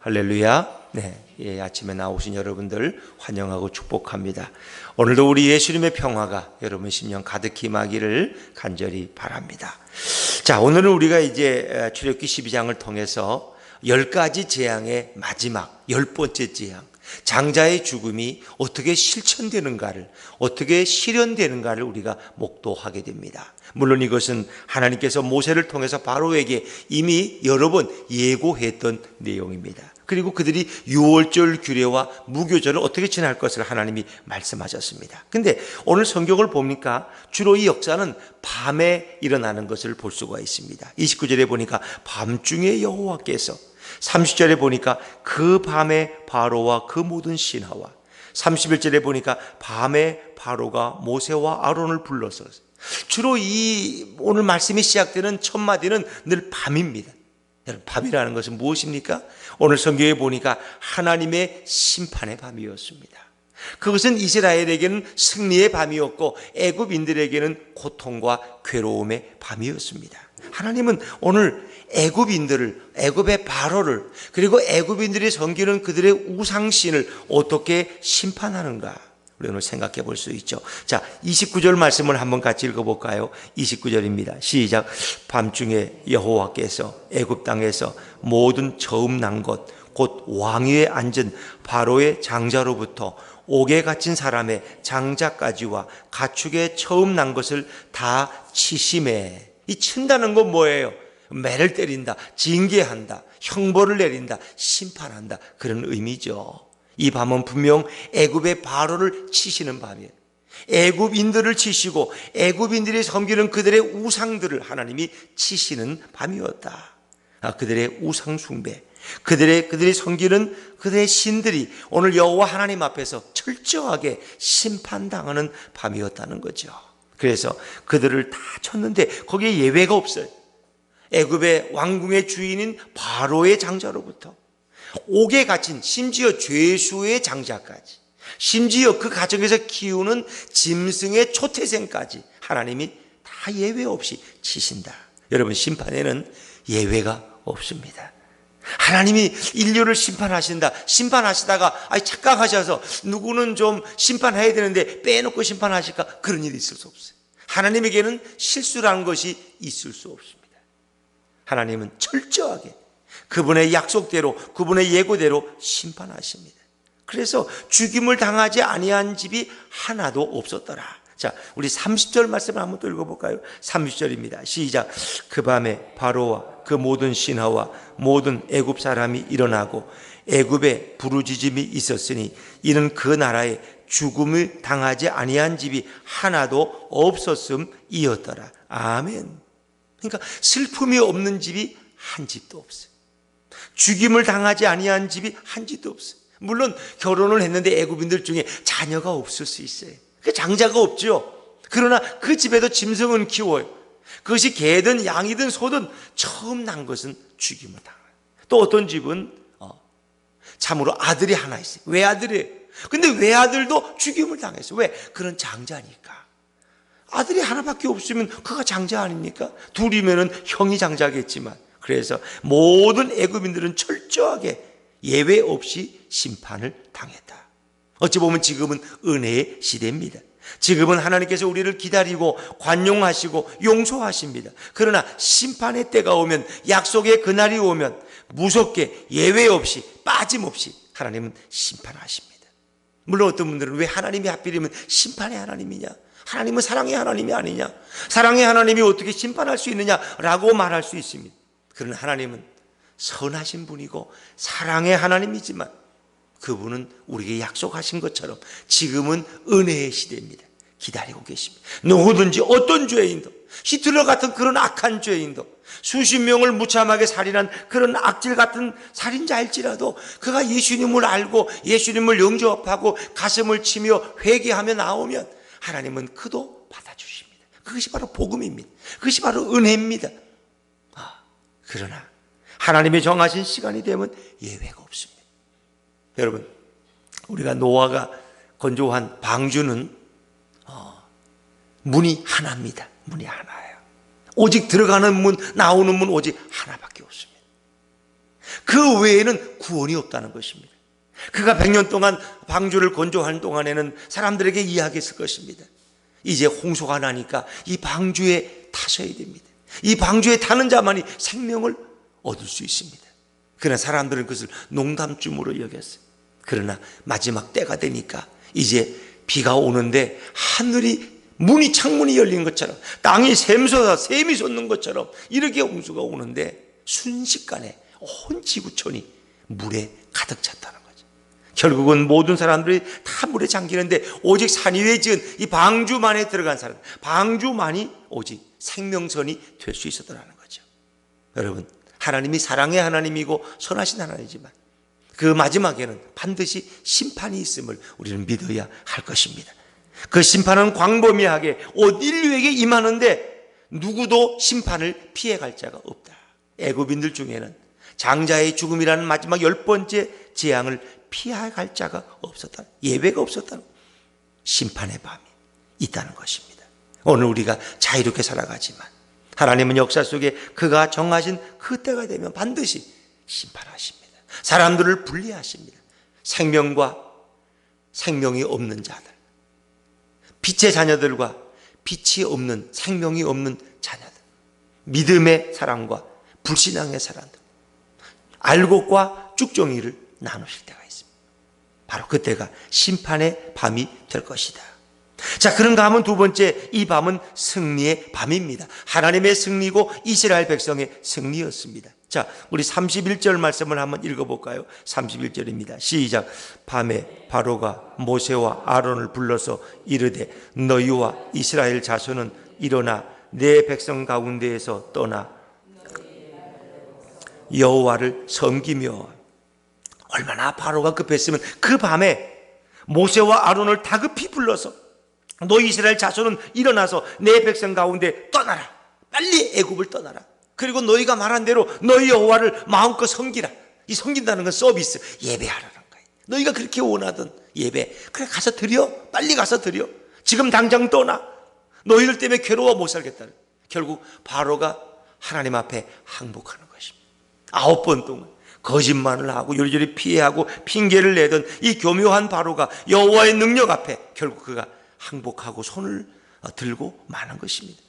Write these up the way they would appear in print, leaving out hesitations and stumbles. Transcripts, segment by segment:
할렐루야. 네, 아침에 나오신 여러분들 환영하고 축복합니다. 오늘도 우리 예수님의 평화가 여러분 심령 가득히 임하기를 간절히 바랍니다. 자, 오늘은 우리가 이제 출애굽기 12장을 통해서 10가지 재앙의 마지막 10번째 재앙, 장자의 죽음이 어떻게 실천되는가를, 어떻게 실현되는가를 우리가 목도하게 됩니다. 물론 이것은 하나님께서 모세를 통해서 바로에게 이미 여러 번 예고했던 내용입니다. 그리고 그들이 유월절 규례와 무교절을 어떻게 지날 것을 하나님이 말씀하셨습니다. 근데 오늘 성경을 보니까 주로 이 역사는 밤에 일어나는 것을 볼 수가 있습니다. 29절에 보니까 밤중에 여호와께서, 30절에 보니까 그 밤에 바로와 그 모든 신하와, 31절에 보니까 밤에 바로가 모세와 아론을 불러서, 주로 이 오늘 말씀이 시작되는 첫 마디는 늘 밤입니다. 여러분, 밤이라는 것은 무엇입니까? 오늘 성경에 보니까 하나님의 심판의 밤이었습니다. 그것은 이스라엘에게는 승리의 밤이었고 애굽인들에게는 고통과 괴로움의 밤이었습니다. 하나님은 오늘 애굽인들을, 애굽의 바로를, 그리고 애굽인들이 섬기는 그들의 우상신을 어떻게 심판하는가, 우리 오늘 생각해 볼 수 있죠. 자, 29절 말씀을 한번 같이 읽어볼까요? 29절입니다. 시작. 밤중에 여호와께서 애굽 땅에서 모든 처음 난 것, 곧 왕위에 앉은 바로의 장자로부터 옥에 갇힌 사람의 장자까지와 가축의 처음 난 것을 다 치심해. 이 친다는 건 뭐예요? 매를 때린다, 징계한다, 형벌을 내린다, 심판한다, 그런 의미죠. 이 밤은 분명 애굽의 바로를 치시는 밤이에요. 애굽인들을 치시고 애굽인들이 섬기는 그들의 우상들을 하나님이 치시는 밤이었다. 그들의 우상 숭배, 그들이 섬기는 그들의 신들이 오늘 여호와 하나님 앞에서 철저하게 심판당하는 밤이었다는 거죠. 그래서 그들을 다 쳤는데 거기에 예외가 없어요. 애굽의 왕궁의 주인인 바로의 장자로부터 옥에 갇힌 심지어 죄수의 장자까지, 심지어 그 가정에서 키우는 짐승의 초태생까지 하나님이 다 예외 없이 치신다. 여러분, 심판에는 예외가 없습니다. 하나님이 인류를 심판하시다가 착각하셔서 누구는 좀 심판해야 되는데 빼놓고 심판하실까? 그런 일이 있을 수 없어요. 하나님에게는 실수라는 것이 있을 수 없습니다. 하나님은 철저하게 그분의 약속대로, 그분의 예고대로 심판하십니다. 그래서 죽임을 당하지 아니한 집이 하나도 없었더라. 자, 우리 30절 말씀을 한번 또 읽어볼까요? 30절입니다. 시작. 그 밤에 바로와 그 모든 신하와 모든 애굽 사람이 일어나고 애굽에 부르짖음이 있었으니 이는 그 나라에 죽음을 당하지 아니한 집이 하나도 없었음이었더라. 아멘. 그러니까 슬픔이 없는 집이 한 집도 없어요. 죽임을 당하지 아니한 집이 한 집도 없어요. 물론 결혼을 했는데 애굽인들 중에 자녀가 없을 수 있어요. 그 장자가 없죠. 그러나 그 집에도 짐승은 키워요. 그것이 개든 양이든 소든 처음 난 것은 죽임을 당해요. 또 어떤 집은 참으로 아들이 하나 있어요. 외아들이에요. 근데 외아들도 죽임을 당했어요. 왜? 그런 장자니까. 아들이 하나밖에 없으면 그가 장자 아닙니까? 둘이면은 형이 장자겠지만. 그래서 모든 애굽인들은 철저하게 예외 없이 심판을 당했다. 어찌 보면 지금은 은혜의 시대입니다. 지금은 하나님께서 우리를 기다리고 관용하시고 용서하십니다. 그러나 심판의 때가 오면, 약속의 그날이 오면 무섭게 예외 없이 빠짐없이 하나님은 심판하십니다. 물론 어떤 분들은 왜 하나님이 하필이면 심판의 하나님이냐, 하나님은 사랑의 하나님이 아니냐, 사랑의 하나님이 어떻게 심판할 수 있느냐라고 말할 수 있습니다. 그러나 하나님은 선하신 분이고 사랑의 하나님이지만 그분은 우리에게 약속하신 것처럼 지금은 은혜의 시대입니다. 기다리고 계십니다. 누구든지 어떤 죄인도, 히틀러 같은 그런 악한 죄인도, 수십 명을 무참하게 살인한 그런 악질 같은 살인자일지라도 그가 예수님을 알고 예수님을 영접하고 가슴을 치며 회개하며 나오면 하나님은 그도 받아주십니다. 그것이 바로 복음입니다. 그것이 바로 은혜입니다. 그러나 하나님이 정하신 시간이 되면 예외가 없습니다. 여러분, 우리가 노아가 건조한 방주는 문이 하나입니다. 문이 하나예요. 오직 들어가는 문, 나오는 문 오직 하나밖에 없습니다. 그 외에는 구원이 없다는 것입니다. 그가 100년 동안 방주를 건조하는 동안에는 사람들에게 이야기했을 것입니다. 이제 홍수가 나니까 이 방주에 타셔야 됩니다. 이 방주에 타는 자만이 생명을 얻을 수 있습니다. 그러나 사람들은 그것을 농담쯤으로 여겼어요. 그러나 마지막 때가 되니까 이제 비가 오는데 하늘이 창문이 열린 것처럼, 땅이 샘이 솟는 것처럼 이렇게 홍수가 오는데 순식간에 온 지구촌이 물에 가득 찼다는 거죠. 결국은 모든 사람들이 다 물에 잠기는데 오직 산 위에 지은 이 방주만에 들어간 사람, 방주만이 오직 생명선이 될 수 있었더라는 거죠. 여러분, 하나님이 사랑의 하나님이고 선하신 하나님이지만 그 마지막에는 반드시 심판이 있음을 우리는 믿어야 할 것입니다. 그 심판은 광범위하게 온 인류에게 임하는데 누구도 심판을 피해갈 자가 없다. 애굽인들 중에는 장자의 죽음이라는 마지막 10번째 재앙을 피해갈 자가 없었다. 예배가 없었다는 심판의 밤이 있다는 것입니다. 오늘 우리가 자유롭게 살아가지만 하나님은 역사 속에 그가 정하신 그 때가 되면 반드시 심판하십니다. 사람들을 분리하십니다. 생명과 생명이 없는 자들, 빛의 자녀들과 빛이 없는, 생명이 없는 자녀들, 믿음의 사람과 불신앙의 사람들, 알곡과 쭉정이를 나누실 때가 있습니다. 바로 그때가 심판의 밤이 될 것이다. 자, 그런가 하면 두 번째, 이 밤은 승리의 밤입니다. 하나님의 승리고 이스라엘 백성의 승리였습니다. 자, 우리 31절 말씀을 한번 읽어볼까요? 31절입니다. 시작. 밤에 바로가 모세와 아론을 불러서 이르되 너희와 이스라엘 자손은 일어나 내 백성 가운데에서 떠나 여호와를 섬기며. 얼마나 바로가 급했으면 그 밤에 모세와 아론을 다급히 불러서 너희 이스라엘 자손은 일어나서 내 백성 가운데 떠나라. 빨리 애굽을 떠나라. 그리고 너희가 말한 대로 너희 여호와를 마음껏 섬기라. 이 섬긴다는 건 서비스, 예배하라는 거예요. 너희가 그렇게 원하던 예배, 그래 가서 드려. 빨리 가서 드려. 지금 당장 떠나. 너희들 때문에 괴로워 못 살겠다. 결국 바로가 하나님 앞에 항복하는 것입니다. 9번 동안 거짓말을 하고 요리조리 피해하고 핑계를 내던 이 교묘한 바로가 여호와의 능력 앞에 결국 그가 항복하고 손을 들고 마는 것입니다.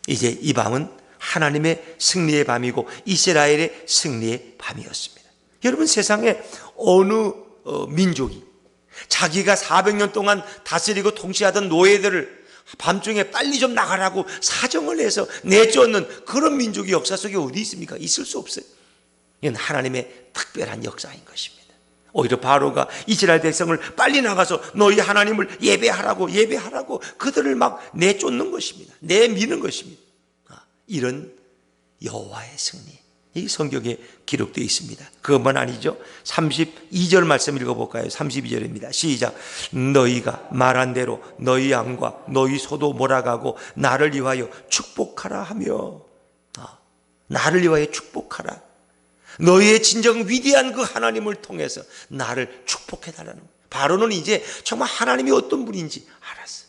이제 이 밤은 하나님의 승리의 밤이고 이스라엘의 승리의 밤이었습니다. 여러분, 세상에 어느 민족이 자기가 400년 동안 다스리고 통치하던 노예들을 밤중에 빨리 좀 나가라고 사정을 해서 내쫓는 그런 민족이 역사 속에 어디 있습니까? 있을 수 없어요. 이건 하나님의 특별한 역사인 것입니다. 오히려 바로가 이스라엘 백성을 빨리 나가서 너희 하나님을 예배하라고 그들을 막 내쫓는 것입니다. 내미는 것입니다. 이런 여호와의 승리, 이 성경에 기록되어 있습니다. 그것만 아니죠. 32절 말씀 읽어볼까요? 32절입니다. 시작. 너희가 말한 대로 너희 양과 너희 소도 몰아가고 나를 위하여 축복하라 하며. 나를 위하여 축복하라. 너희의 진정 위대한 그 하나님을 통해서 나를 축복해달라는 거예요. 바로는 이제 정말 하나님이 어떤 분인지 알았어요.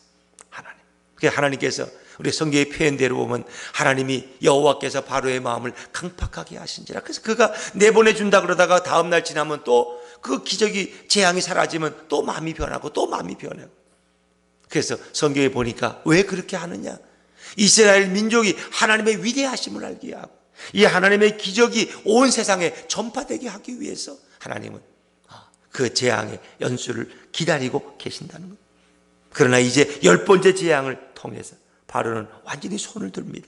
하나님. 그래서 하나님께서 우리 성경의 표현대로 보면 하나님이 여호와께서 바로의 마음을 강팍하게 하신지라. 그래서 그가 내보내준다 그러다가 다음 날 지나면 또 그 기적이 재앙이 사라지면 또 마음이 변하고 또 마음이 변하고. 그래서 성경에 보니까 왜 그렇게 하느냐? 이스라엘 민족이 하나님의 위대하심을 알게 하고 이 하나님의 기적이 온 세상에 전파되게 하기 위해서 하나님은 그 재앙의 연수를 기다리고 계신다는 거예요. 그러나 이제 10번째 재앙을 통해서 바로는 완전히 손을 듭니다.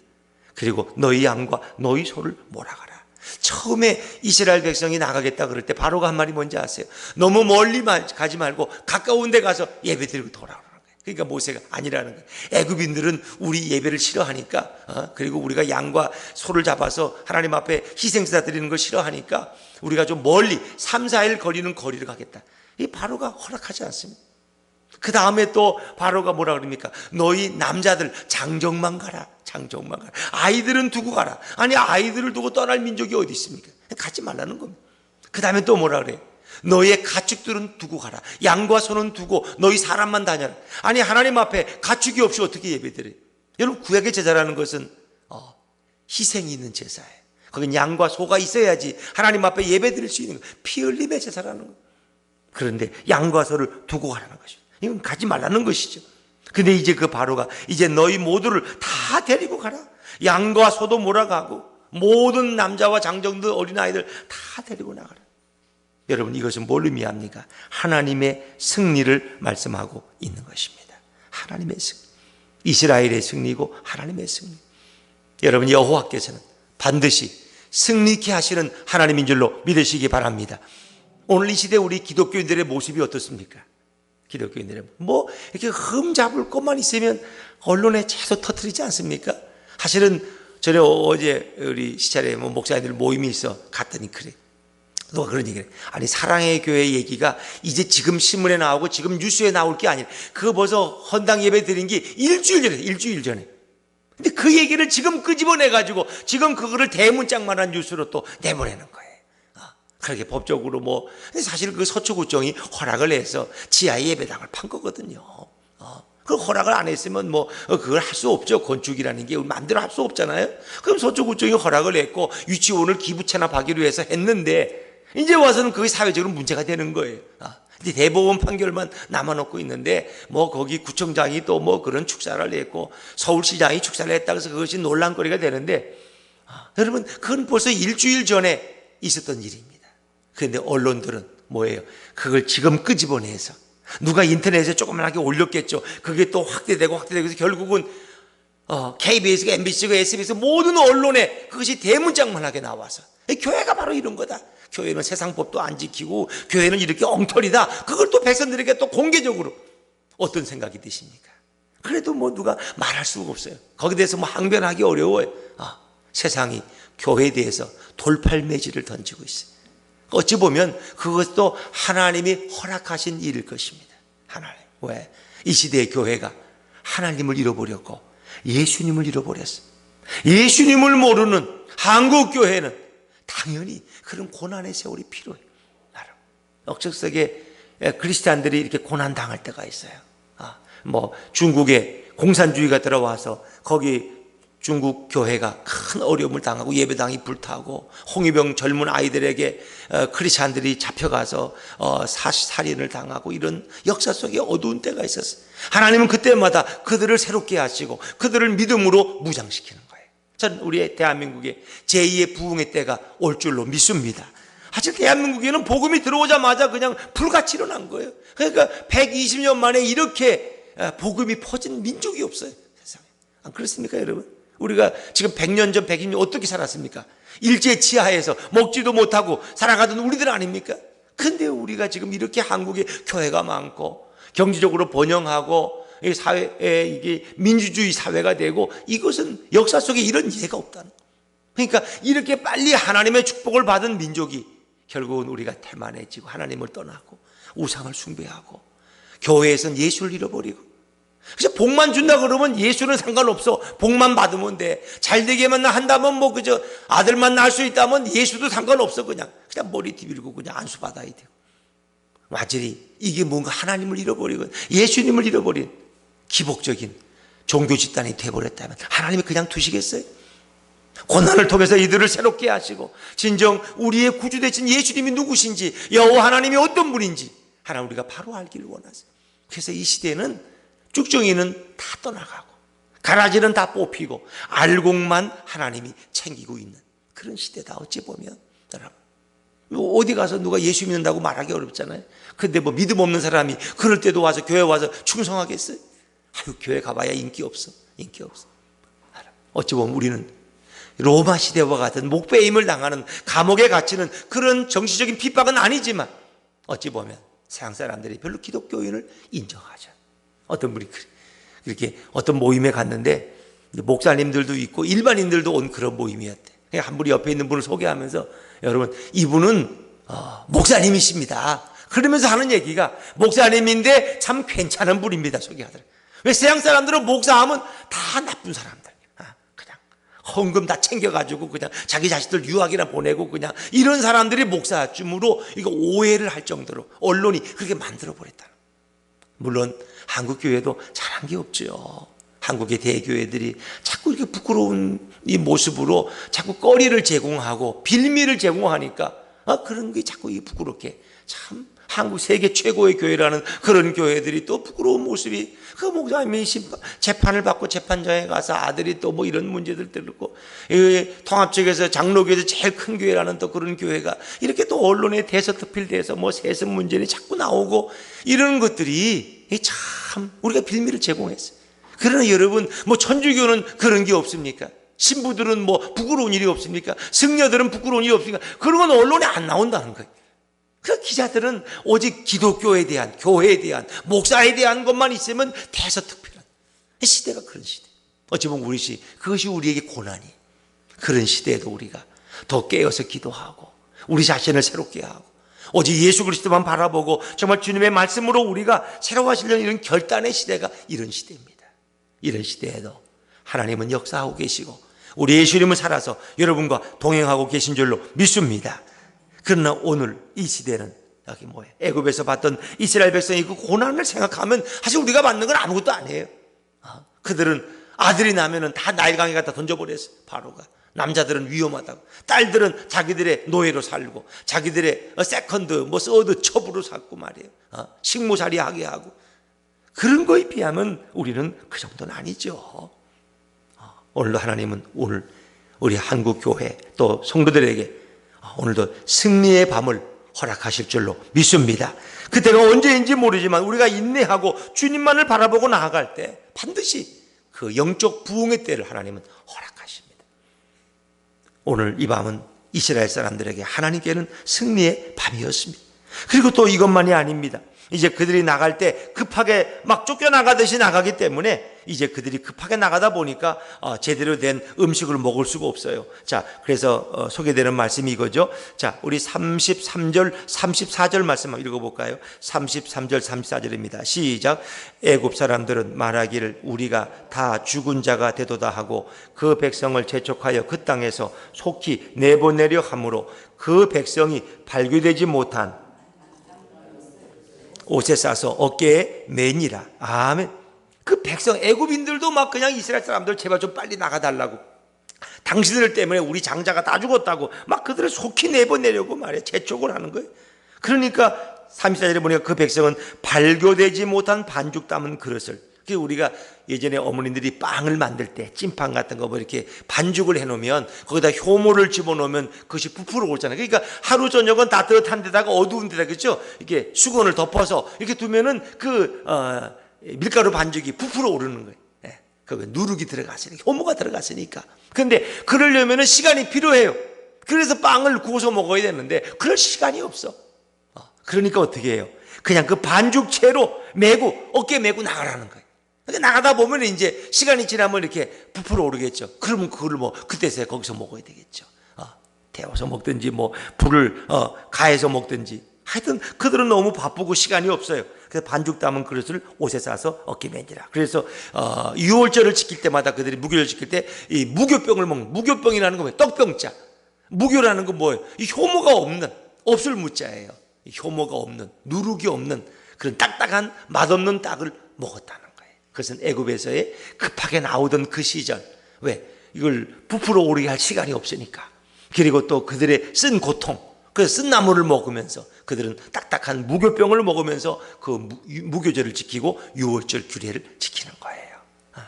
그리고 너희 양과 너희 소를 몰아가라. 처음에 이스라엘 백성이 나가겠다 그럴 때 바로가 한 말이 뭔지 아세요? 너무 멀리 가지 말고 가까운 데 가서 예배 드리고 돌아오라는 거예요. 그러니까 모세가 아니라는 거예요. 애굽인들은 우리 예배를 싫어하니까, 그리고 우리가 양과 소를 잡아서 하나님 앞에 희생제사 드리는 걸 싫어하니까 우리가 좀 멀리 3, 4일 거리는 거리를 가겠다. 이 바로가 허락하지 않습니다. 그 다음에 또 바로가 뭐라 그럽니까? 너희 남자들 장정만 가라. 장정만 가라. 아이들은 두고 가라. 아니, 아이들을 두고 떠날 민족이 어디 있습니까? 가지 말라는 겁니다. 그 다음에 또 뭐라 그래요? 너희의 가축들은 두고 가라. 양과 소는 두고 너희 사람만 다녀라. 아니, 하나님 앞에 가축이 없이 어떻게 예배드려요? 여러분, 구약의 제사라는 것은 희생이 있는 제사예요. 거긴 양과 소가 있어야지 하나님 앞에 예배 드릴 수 있는 거예요. 피 흘림의 제사라는 거예요. 그런데 양과 소를 두고 가라는 것이죠. 이건 가지 말라는 것이죠. 근데 이제 그 바로가 이제 너희 모두를 다 데리고 가라. 양과 소도 몰아가고 모든 남자와 장정들 어린아이들 다 데리고 나가라. 여러분, 이것은 뭘 의미합니까? 하나님의 승리를 말씀하고 있는 것입니다. 하나님의 승리. 이스라엘의 승리고 하나님의 승리. 여러분, 여호와께서는 반드시 승리케 하시는 하나님인 줄로 믿으시기 바랍니다. 오늘 이 시대 우리 기독교인들의 모습이 어떻습니까? 기독교인들의 이렇게 흠 잡을 것만 있으면 언론에 계속 터뜨리지 않습니까? 사실은 저는 어제 우리 시찰에 목사님들 모임이 있어 갔더니 그래. 누가 그런 얘기를 해. 아니, 사랑의 교회 얘기가 이제 지금 신문에 나오고 지금 뉴스에 나올 게 아니라 그거 벌써 헌당 예배 드린 게 일주일 전에. 근데 그 얘기를 지금 끄집어내가지고 지금 그거를 대문짝만한 뉴스로 또 내보내는 거예요. 그렇게 법적으로 사실 그 서초구청이 허락을 해서 지하 예배당을 판 거거든요. 그 허락을 안 했으면 그걸 할 수 없죠. 건축이라는 게 마음대로 할 수 없잖아요. 그럼 서초구청이 허락을 했고 유치원을 기부 체납하기로 해서 했는데 이제 와서는 그게 사회적으로 문제가 되는 거예요. 근데 대법원 판결만 남아놓고 있는데 거기 구청장이 또 그런 축사를 했고 서울시장이 축사를 했다고 해서 그것이 논란거리가 되는데 여러분, 그건 벌써 일주일 전에 있었던 일입니다. 그런데 언론들은 뭐예요? 그걸 지금 끄집어내서 누가 인터넷에 조그만하게 올렸겠죠. 그게 또 확대되고 해서 결국은 KBS가 MBC가 SBS 모든 언론에 그것이 대문짝만하게 나와서 교회가 바로 이런 거다. 교회는 세상 법도 안 지키고 교회는 이렇게 엉터리다. 그걸 또 백성들에게 또 공개적으로 어떤 생각이 드십니까? 그래도 누가 말할 수가 없어요. 거기에 대해서 항변하기 어려워요. 세상이 교회에 대해서 돌팔매질을 던지고 있어요. 어찌 보면 그것도 하나님이 허락하신 일일 것입니다. 하나님. 왜? 이 시대의 교회가 하나님을 잃어버렸고 예수님을 잃어버렸어요. 예수님을 모르는 한국 교회는 당연히 그런 고난의 세월이 필요해요. 역적 속에 크리스찬들이 이렇게 고난 당할 때가 있어요. 중국에 공산주의가 들어와서 거기 중국 교회가 큰 어려움을 당하고 예배당이 불타고 홍위병 젊은 아이들에게 크리스찬들이 잡혀가서 살인을 당하고 이런 역사 속에 어두운 때가 있었어요. 하나님은 그때마다 그들을 새롭게 하시고 그들을 믿음으로 무장시키는 거예요. 전 우리 대한민국에 제2의 부흥의 때가 올 줄로 믿습니다. 사실 대한민국에는 복음이 들어오자마자 그냥 불같이 일어난 거예요. 그러니까 120년 만에 이렇게 복음이 퍼진 민족이 없어요, 세상에. 안 그렇습니까, 여러분? 우리가 지금 100년 전, 120년 어떻게 살았습니까? 일제 치하에서 먹지도 못하고 살아가던 우리들 아닙니까? 근데 우리가 지금 이렇게 한국에 교회가 많고 경제적으로 번영하고 사회에 이게 민주주의 사회가 되고 이것은 역사 속에 이런 예가 없다는 거예요. 그러니까 이렇게 빨리 하나님의 축복을 받은 민족이 결국은 우리가 태만해지고 하나님을 떠나고 우상을 숭배하고 교회에서는 예수를 잃어버리고 그래서 복만 준다 그러면 예수는 상관없어. 복만 받으면 돼. 잘되게만 한다면 그저 아들만 낳을 수 있다면 예수도 상관없어. 그냥 머리띠 밀고 그냥 안수 받아야 돼요. 완전히 이게 뭔가 하나님을 잃어버리고 예수님을 잃어버린 기복적인 종교 집단이 되어버렸다면 하나님이 그냥 두시겠어요? 고난을 통해서 이들을 새롭게 하시고 진정 우리의 구주 되신 예수님이 누구신지 여호와 하나님이 어떤 분인지 하나 우리가 바로 알기를 원하세요. 그래서 이 시대는 쭉정이는 다 떠나가고 가라지는 다 뽑히고 알곡만 하나님이 챙기고 있는 그런 시대다. 어찌 보면 여러분 어디 가서 누가 예수 믿는다고 말하기 어렵잖아요. 근데 믿음 없는 사람이 그럴 때도 와서 교회 와서 충성하겠어요? 아유, 교회 가봐야 인기 없어. 어찌 보면 우리는 로마 시대와 같은 목배임을 당하는 감옥에 갇히는 그런 정치적인 핍박은 아니지만 어찌 보면 세상 사람들이 별로 기독교인을 인정하죠. 어떤 분이 그렇게 어떤 모임에 갔는데 목사님들도 있고 일반인들도 온 그런 모임이었대. 한 분이 옆에 있는 분을 소개하면서 여러분 이분은 목사님이십니다. 그러면서 하는 얘기가 목사님인데 참 괜찮은 분입니다. 소개하더라고요. 왜 세상 사람들은 목사하면 다 나쁜 사람들. 그냥 헌금 다 챙겨가지고 그냥 자기 자식들 유학이나 보내고 그냥 이런 사람들이 목사쯤으로 이거 오해를 할 정도로 언론이 그렇게 만들어버렸다. 물론 한국 교회도 잘한 게 없죠. 한국의 대교회들이 자꾸 이렇게 부끄러운 이 모습으로 자꾸 거리를 제공하고 빌미를 제공하니까 그런 게 자꾸 부끄럽게, 참 한국 세계 최고의 교회라는 그런 교회들이 또 부끄러운 모습이, 그 목사님이 재판을 받고 재판장에 가서 아들이 또 뭐 이런 문제들 들고, 통합 측에서 장로교에서 제일 큰 교회라는 또 그런 교회가 이렇게 또 언론에 대서특필돼서 뭐 세습 문제는 자꾸 나오고, 이런 것들이 참 우리가 빌미를 제공했어요. 그러나 여러분, 뭐 천주교는 그런 게 없습니까? 신부들은 뭐 부끄러운 일이 없습니까? 승려들은 부끄러운 일이 없습니까? 그런 건 언론에 안 나온다는 거예요. 그 기자들은 오직 기독교에 대한, 교회에 대한, 목사에 대한 것만 있으면 대서특필한 시대가 그런 시대. 어찌 보면 그것이 우리에게 고난이. 그런 시대에도 우리가 더 깨어서 기도하고 우리 자신을 새롭게 하고 오직 예수 그리스도만 바라보고 정말 주님의 말씀으로 우리가 새로워지려는 이런 결단의 시대가 이런 시대입니다. 이런 시대에도 하나님은 역사하고 계시고 우리 예수님은 살아서 여러분과 동행하고 계신 줄로 믿습니다. 그러나 오늘 이 시대는 여기 뭐예요? 애굽에서 봤던 이스라엘 백성이 그 고난을 생각하면 사실 우리가 받는 건 아무것도 아니에요. 그들은 아들이 나면은 다 나일강에 갖다 던져버렸어요. 바로가. 남자들은 위험하다고, 딸들은 자기들의 노예로 살고, 자기들의 세컨드, 서드 첩으로 살고 말이에요. 식모살이 하게 하고, 그런 거에 비하면 우리는 그 정도는 아니죠. 오늘도 하나님은 오늘 우리 한국 교회 또 성도들에게 오늘도 승리의 밤을 허락하실 줄로 믿습니다. 그때가 언제인지 모르지만 우리가 인내하고 주님만을 바라보고 나아갈 때 반드시 그 영적 부흥의 때를 하나님은 허락하십니다. 오늘 이 밤은 이스라엘 사람들에게 하나님께는 승리의 밤이었습니다. 그리고 또 이것만이 아닙니다. 이제 그들이 나갈 때 급하게 막 쫓겨나가듯이 나가기 때문에 이제 그들이 급하게 나가다 보니까 제대로 된 음식을 먹을 수가 없어요. 자, 그래서 소개되는 말씀이 이거죠. 자, 우리 33절, 34절 말씀 한번 읽어볼까요? 33절, 34절입니다. 시작. 애굽 사람들은 말하기를 우리가 다 죽은 자가 되도다 하고 그 백성을 재촉하여 그 땅에서 속히 내보내려 함으로 그 백성이 발교되지 못한 옷에 싸서 어깨에 매니라. 아멘. 그 백성 애굽인들도 막 그냥 이스라엘 사람들 제발 좀 빨리 나가달라고, 당신들 때문에 우리 장자가 다 죽었다고 막 그들을 속히 내보내려고 말해 재촉을 하는 거예요. 그러니까 34절에 보니까 그 백성은 발교되지 못한 반죽 담은 그릇을, 우리가 예전에 어머님들이 빵을 만들 때 찐빵 같은 거 뭐 이렇게 반죽을 해놓으면 거기다 효모를 집어넣으면 그것이 부풀어 오잖아요. 그러니까 하루 저녁은 따뜻한 데다가 어두운 데다, 그렇죠? 이렇게 수건을 덮어서 이렇게 두면은 그 밀가루 반죽이 부풀어 오르는 거예요. 그 누룩이 들어갔으니까, 효모가 들어갔으니까. 그런데 그러려면은 시간이 필요해요. 그래서 빵을 구워서 먹어야 되는데 그럴 시간이 없어. 그러니까 어떻게 해요? 그냥 그 반죽채로 메고 어깨 메고 나가라는 거예요. 나가다 보면 이제 시간이 지나면 이렇게 부풀어 오르겠죠. 그러면 그걸 뭐 그때서야 거기서 먹어야 되겠죠. 데워서 먹든지 뭐 불을 가해서 먹든지, 하여튼 그들은 너무 바쁘고 시간이 없어요. 그래서 반죽 담은 그릇을 옷에 싸서 어깨 매니라. 그래서 유월절을 지킬 때마다 그들이 무교를 지킬 때 이 무교병을 먹는, 무교병이라는 건 뭐예요? 떡병자. 무교라는 건 뭐예요? 이 효모가 없는, 없을 무자예요. 효모가 없는, 누룩이 없는 그런 딱딱한 맛없는 떡을 먹었다는 거예요. 그것은 애굽에서의 급하게 나오던 그 시절, 왜? 이걸 부풀어 오르게 할 시간이 없으니까. 그리고 또 그들의 쓴 고통, 그 쓴 나물을 먹으면서 그들은 딱딱한 무교병을 먹으면서 그 무교절을 지키고 유월절 규례를 지키는 거예요.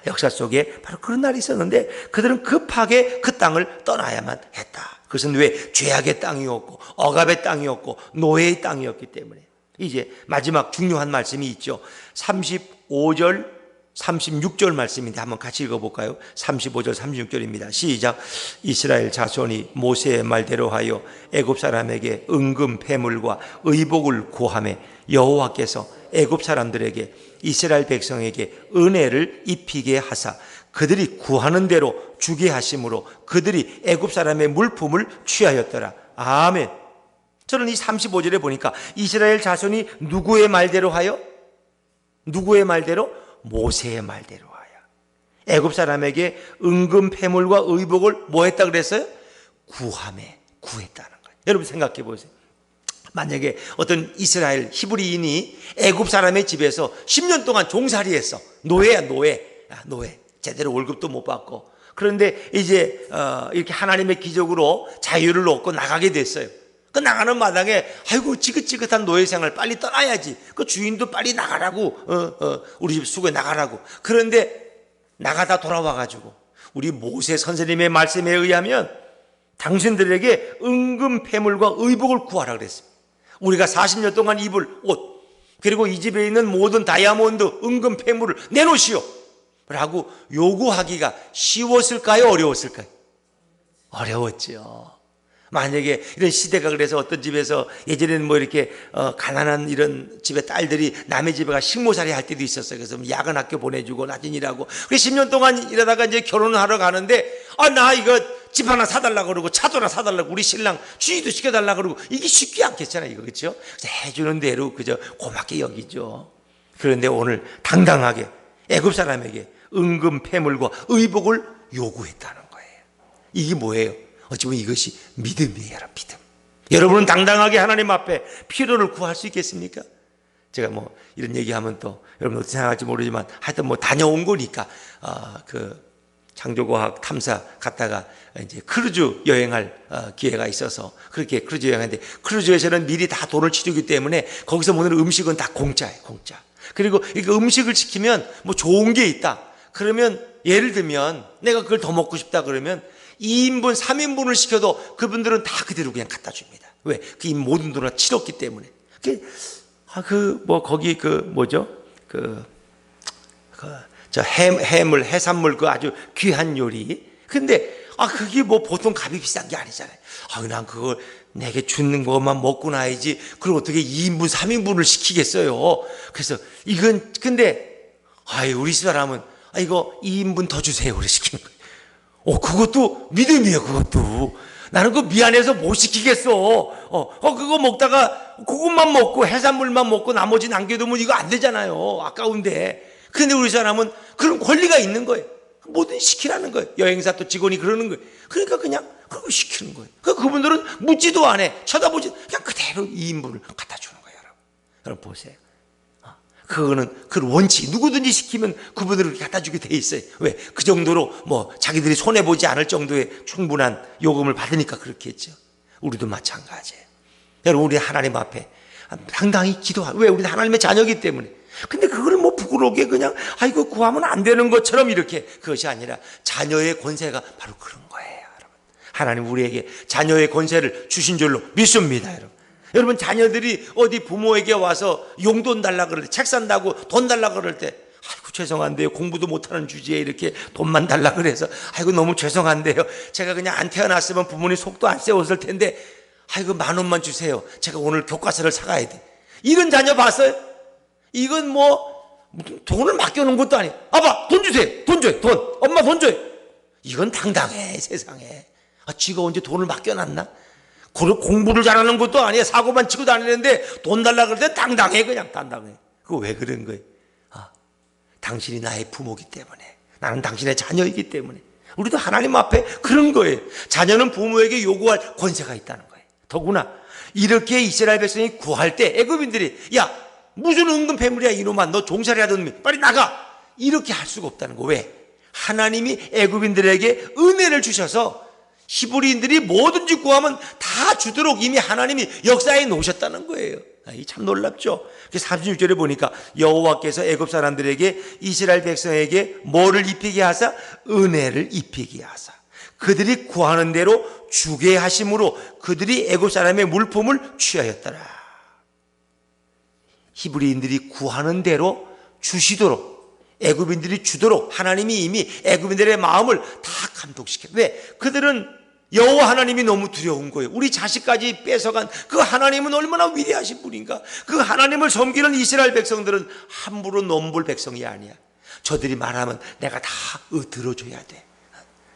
역사 속에 바로 그런 날이 있었는데 그들은 급하게 그 땅을 떠나야만 했다. 그것은 왜? 죄악의 땅이었고 억압의 땅이었고 노예의 땅이었기 때문에. 이제 마지막 중요한 말씀이 있죠. 35절 36절 말씀인데 한번 같이 읽어볼까요? 35절 36절입니다. 시작. 이스라엘 자손이 모세의 말대로 하여 애굽 사람에게 은금 패물과 의복을 구하매 여호와께서 애굽 사람들에게 이스라엘 백성에게 은혜를 입히게 하사 그들이 구하는 대로 주게 하심으로 그들이 애굽 사람의 물품을 취하였더라. 아멘. 저는 이 35절에 보니까 이스라엘 자손이 누구의 말대로 하여? 누구의 말대로? 모세의 말대로 하여 애굽 사람에게 은금 패물과 의복을 뭐 했다 그랬어요? 구하매, 구했다는 거예요. 여러분 생각해 보세요. 만약에 어떤 이스라엘 히브리인이 애굽 사람의 집에서 10년 동안 종살이했어. 노예야, 노예. 제대로 월급도 못 받고. 그런데 이제 이렇게 하나님의 기적으로 자유를 얻고 나가게 됐어요. 그 나가는 마당에 아이고 지긋지긋한 노예 생활 빨리 떠나야지. 그 주인도 빨리 나가라고 우리 집 수고에 나가라고. 그런데 나가다 돌아와가지고 우리 모세 선생님의 말씀에 의하면 당신들에게 은금 패물과 의복을 구하라 그랬습니다. 우리가 40년 동안 입을 옷 그리고 이 집에 있는 모든 다이아몬드 은금 패물을 내놓으시오 라고 요구하기가 쉬웠을까요? 어려웠을까요? 어려웠죠. 만약에 이런 시대가 그래서 어떤 집에서 예전에는 뭐 이렇게 가난한 이런 집의 딸들이 남의 집에 가 식모살이 할 때도 있었어요. 그래서 야간 학교 보내주고 낮은 일하고. 그래서 10년 동안 일하다가 이제 결혼을 하러 가는데 나 이거 집 하나 사달라고 그러고 차도 하나 사달라고 우리 신랑 주의도 시켜달라고 그러고 이게 쉽지 않겠잖아요. 이거 그렇죠? 해주는 대로 그저 고맙게 여기죠. 그런데 오늘 당당하게 애굽 사람에게 은금 패물과 의복을 요구했다는 거예요. 이게 뭐예요? 어찌 보면 이것이 믿음이에요. 믿음. 여러분은 당당하게 하나님 앞에 필요를 구할 수 있겠습니까? 제가 뭐 이런 얘기하면 또 여러분 어떻게 생각할지 모르지만 하여튼 뭐 다녀온 거니까 그 창조과학 탐사 갔다가 이제 크루즈 여행할 기회가 있어서 그렇게 크루즈 여행하는데 크루즈에서는 미리 다 돈을 치르기 때문에 거기서 먹는 음식은 다 공짜예요. 공짜. 그리고 이렇게 음식을 시키면 뭐 좋은 게 있다. 그러면 예를 들면 내가 그걸 더 먹고 싶다 그러면 2인분, 3인분을 시켜도 그분들은 다 그대로 그냥 갖다 줍니다. 왜? 그 모든 돈을 치렀기 때문에. 거기 해산물 그 아주 귀한 요리. 근데, 그게 뭐 보통 값이 비싼 게 아니잖아요. 난 그걸 내게 주는 것만 먹고 나야지. 그걸 어떻게 2인분, 3인분을 시키겠어요. 그래서 근데, 우리 사람은, 이거 2인분 더 주세요. 그래 시키는 거예요. 그것도 믿음이에요, 그것도. 나는 그거 미안해서 못 시키겠어. 그거 먹다가 그것만 먹고 해산물만 먹고 나머지 남겨두면 이거 안 되잖아요. 아까운데. 근데 우리 사람은 그런 권리가 있는 거예요. 뭐든 시키라는 거예요. 여행사 또 직원이 그러는 거예요. 그러니까 그냥 그거 시키는 거예요. 그분들은 묻지도 안 해. 쳐다보지. 그냥 그대로 2인분을 갖다 주는 거예요, 여러분. 여러분 보세요. 그거는 그 원칙 누구든지 시키면 그분들을 갖다 주게 돼 있어요. 왜? 그 정도로 뭐 자기들이 손해 보지 않을 정도의 충분한 요금을 받으니까 그렇게 했죠. 우리도 마찬가지예요. 여러분 우리 하나님 앞에 당당히 기도하. 왜? 우리는 하나님의 자녀이기 때문에. 근데 그걸 뭐 부끄럽게 그냥 이거 구하면 안 되는 것처럼 이렇게 그것이 아니라 자녀의 권세가 바로 그런 거예요, 여러분. 하나님 우리에게 자녀의 권세를 주신 줄로 믿습니다, 여러분. 여러분 자녀들이 어디 부모에게 와서 용돈 달라 그럴 때, 책 산다고 돈 달라 그럴 때 죄송한데요, 공부도 못하는 주제에 이렇게 돈만 달라 그래서 너무 죄송한데요, 제가 그냥 안 태어났으면 부모님 속도 안 세웠을 텐데 10,000원만 주세요, 제가 오늘 교과서를 사가야 돼. 이런 자녀 봤어요? 이건 뭐 돈을 맡겨놓은 것도 아니에요. 아빠 돈 주세요, 돈 줘요, 돈. 엄마 돈 줘요. 이건 당당해, 세상에. 지가 언제 돈을 맡겨놨나? 공부를 잘하는 것도 아니에요. 사고만 치고 다니는데 돈 달라 그럴 때 당당해, 그냥 당당해. 그거 왜 그런 거예요? 당신이 나의 부모이기 때문에, 나는 당신의 자녀이기 때문에. 우리도 하나님 앞에 그런 거예요. 자녀는 부모에게 요구할 권세가 있다는 거예요. 더구나 이렇게 이스라엘 백성이 구할 때 애굽인들이 야 무슨 은근 패물이야 이놈아, 너 종살이 하던 놈이 빨리 나가, 이렇게 할 수가 없다는 거. 왜? 하나님이 애굽인들에게 은혜를 주셔서 히브리인들이 뭐든지 구하면 다 주도록 이미 하나님이 역사해 놓으셨다는 거예요. 이 참 놀랍죠. 36절에 보니까 여호와께서 애굽 사람들에게 이스라엘 백성에게 뭐를 입히게 하사? 은혜를 입히게 하사 그들이 구하는 대로 주게 하심으로 그들이 애굽 사람의 물품을 취하였더라. 히브리인들이 구하는 대로 주시도록, 애굽인들이 주도록 하나님이 이미 애굽인들의 마음을 다 감독시켜요. 왜? 그들은 여호와 하나님이 너무 두려운 거예요. 우리 자식까지 뺏어간 그 하나님은 얼마나 위대하신 분인가. 그 하나님을 섬기는 이스라엘 백성들은 함부로 넘볼 백성이 아니야. 저들이 말하면 내가 다 들어줘야 돼.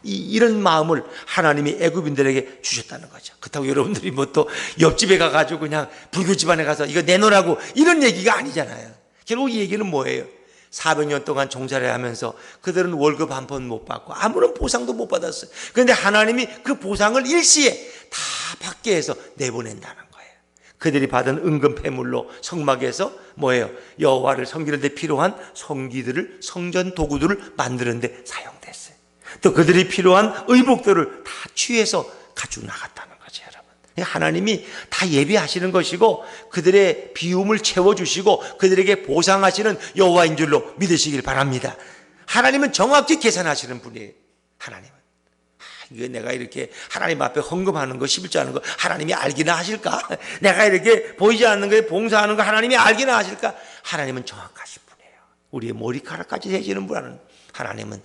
이런 마음을 하나님이 애굽인들에게 주셨다는 거죠. 그렇다고 여러분들이 뭐 또 옆집에 가가지고 그냥 불교 집안에 가서 이거 내놓으라고 이런 얘기가 아니잖아요. 결국 이 얘기는 뭐예요? 400년 동안 종살이 하면서 그들은 월급 한 번 못 받고 아무런 보상도 못 받았어요. 그런데 하나님이 그 보상을 일시에 다 받게 해서 내보낸다는 거예요. 그들이 받은 은금 폐물로 성막에서 뭐예요? 여호와를 섬기는 데 필요한 성기들을, 성전 도구들을 만드는 데 사용됐어요. 또 그들이 필요한 의복들을 다 취해서 가지고 나갔다는 거죠, 여러분. 하나님이 다 예비하시는 것이고 그들의 비움을 채워주시고 그들에게 보상하시는 여호와인 줄로 믿으시길 바랍니다. 하나님은 정확히 계산하시는 분이에요. 하나님은. 이게 내가 이렇게 하나님 앞에 헌금하는 거, 11조 하는 거 하나님이 알기나 하실까? 내가 이렇게 보이지 않는 거에 봉사하는 거 하나님이 알기나 하실까? 하나님은 정확하신 분이에요. 우리의 머리카락까지 세시는 분은 하나님은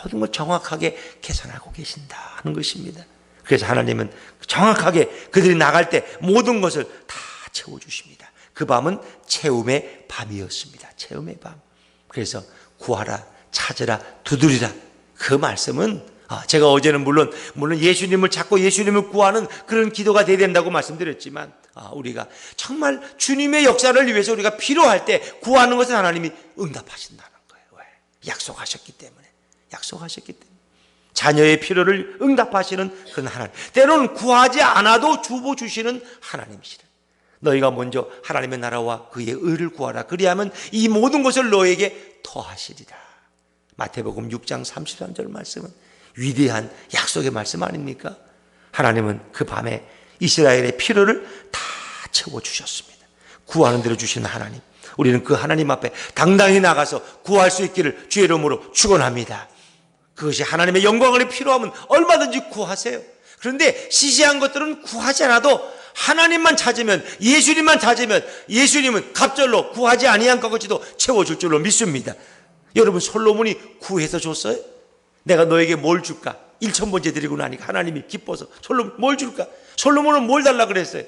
모든 걸 정확하게 계산하고 계신다는 것입니다. 그래서 하나님은 정확하게 그들이 나갈 때 모든 것을 다 채워주십니다. 그 밤은 채움의 밤이었습니다. 채움의 밤. 그래서 구하라, 찾으라, 두드리라. 그 말씀은 제가 어제는 물론 예수님을 찾고 예수님을 구하는 그런 기도가 돼야 된다고 말씀드렸지만 우리가 정말 주님의 역사를 위해서 우리가 필요할 때 구하는 것은 하나님이 응답하신다는 거예요. 왜? 약속하셨기 때문에. 자녀의 필요를 응답하시는 그런 하나님. 때로는 구하지 않아도 주보 주시는 하나님이시라. 너희가 먼저 하나님의 나라와 그의 의를 구하라. 그리하면 이 모든 것을 너에게 더하시리라. 마태복음 6장 33절 말씀은 위대한 약속의 말씀 아닙니까? 하나님은 그 밤에 이스라엘의 필요를 다 채워주셨습니다. 구하는 대로 주시는 하나님. 우리는 그 하나님 앞에 당당히 나가서 구할 수 있기를 주의 이름으로 축원합니다. 그것이 하나님의 영광을 필요하면 얼마든지 구하세요. 그런데 시시한 것들은 구하지 않아도 하나님만 찾으면, 예수님만 찾으면 예수님은 갑절로 구하지 아니한 것까지도 채워줄 줄로 믿습니다. 여러분, 솔로몬이 구해서 줬어요? 내가 너에게 뭘 줄까? 1000번째 드리고 나니까 하나님이 기뻐서 솔로몬 뭘 줄까? 솔로몬은 뭘 달라 그랬어요?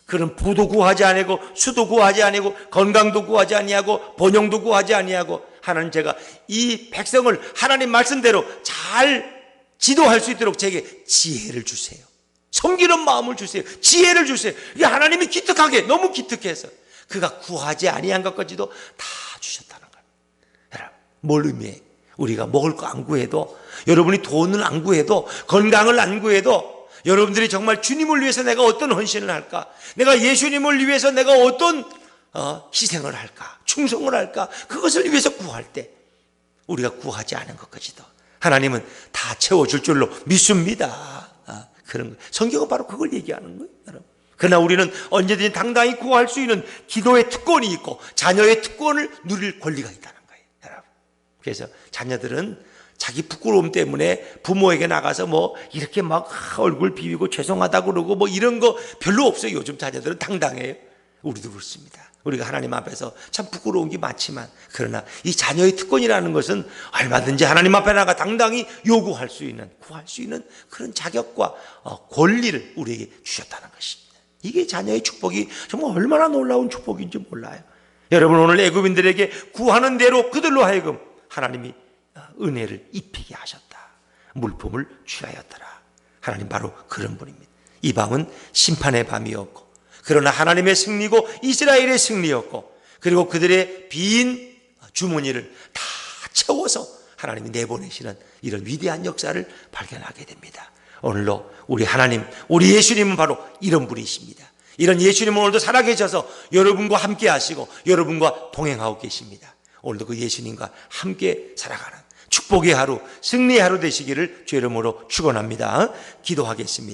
그는 부도 구하지 아니하고 수도 구하지 아니하고 건강도 구하지 아니하고 번영도 구하지 아니하고 하나님, 제가 이 백성을 하나님 말씀대로 잘 지도할 수 있도록 제게 지혜를 주세요. 섬기는 마음을 주세요. 지혜를 주세요. 이게 하나님이 기특하게, 너무 기특해서 그가 구하지 아니한 것까지도 다 주셨다는 거예요. 여러분, 뭘 의미해? 우리가 먹을 거 안 구해도, 여러분이 돈을 안 구해도, 건강을 안 구해도, 여러분들이 정말 주님을 위해서 내가 어떤 헌신을 할까? 내가 예수님을 위해서 내가 어떤 희생을 할까? 충성을 할까? 그것을 위해서 구할 때 우리가 구하지 않은 것까지도 하나님은 다 채워줄 줄로 믿습니다. 그런 거. 성경은 바로 그걸 얘기하는 거예요, 여러분. 그러나 우리는 언제든지 당당히 구할 수 있는 기도의 특권이 있고 자녀의 특권을 누릴 권리가 있다는 거예요, 여러분. 그래서 자녀들은 자기 부끄러움 때문에 부모에게 나가서 뭐 이렇게 막 얼굴 비비고 죄송하다 그러고 뭐 이런 거 별로 없어요. 요즘 자녀들은 당당해요. 우리도 그렇습니다. 우리가 하나님 앞에서 참 부끄러운 게 많지만, 그러나 이 자녀의 특권이라는 것은 얼마든지 하나님 앞에 나가 당당히 요구할 수 있는, 구할 수 있는 그런 자격과 권리를 우리에게 주셨다는 것입니다. 이게 자녀의 축복이 정말 얼마나 놀라운 축복인지 몰라요. 여러분, 오늘 애굽인들에게 구하는 대로 그들로 하여금 하나님이 은혜를 입히게 하셨다. 물품을 취하였더라. 하나님 바로 그런 분입니다. 이 밤은 심판의 밤이었고, 그러나 하나님의 승리고 이스라엘의 승리였고, 그리고 그들의 빈 주머니를 다 채워서 하나님이 내보내시는 이런 위대한 역사를 발견하게 됩니다. 오늘도 우리 하나님, 우리 예수님은 바로 이런 분이십니다. 이런 예수님은 오늘도 살아계셔서 여러분과 함께 하시고 여러분과 동행하고 계십니다. 오늘도 그 예수님과 함께 살아가는 축복의 하루, 승리의 하루 되시기를 주의 이름으로 축원합니다. 기도하겠습니다.